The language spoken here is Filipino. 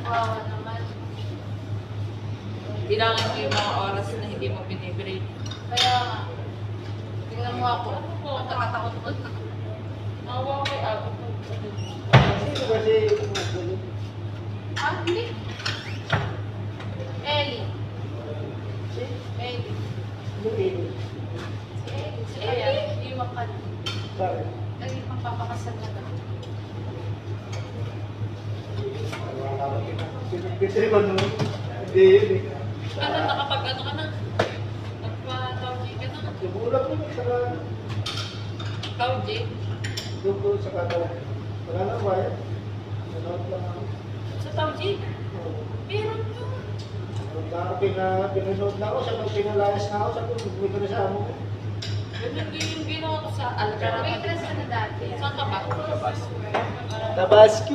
Wow, naman. Kailangan mo yung mga oras na hindi mo binibreak. Kaya nga. Tingnan mo ako. Nakatakot ko. Nawa kay ako. Sino ba si Ah, hindi. Ellie. Si? Ellie. Yung Eli. Si Ellie. Si Ellie. Yung mapan. Bakit? Lagi magpapakasal na daw. Pinagpitri ko nung hindi yun eh. Ano, nakapag-ano ka na? Nagpa-tawji ka na? Sumulap ko saka Tawji? doon ko sa katawa. Wala na bayad. Nanood lang ako. Sa tawji? Oo. Meron yun. Pinanood na ako, sabi pinalayas na ako, sabi bumili ko na sa amo ko. Ganun din yung ginawa ko sa Alcararaz. Waitress ka na dati. Saan ka ba? Tabasco.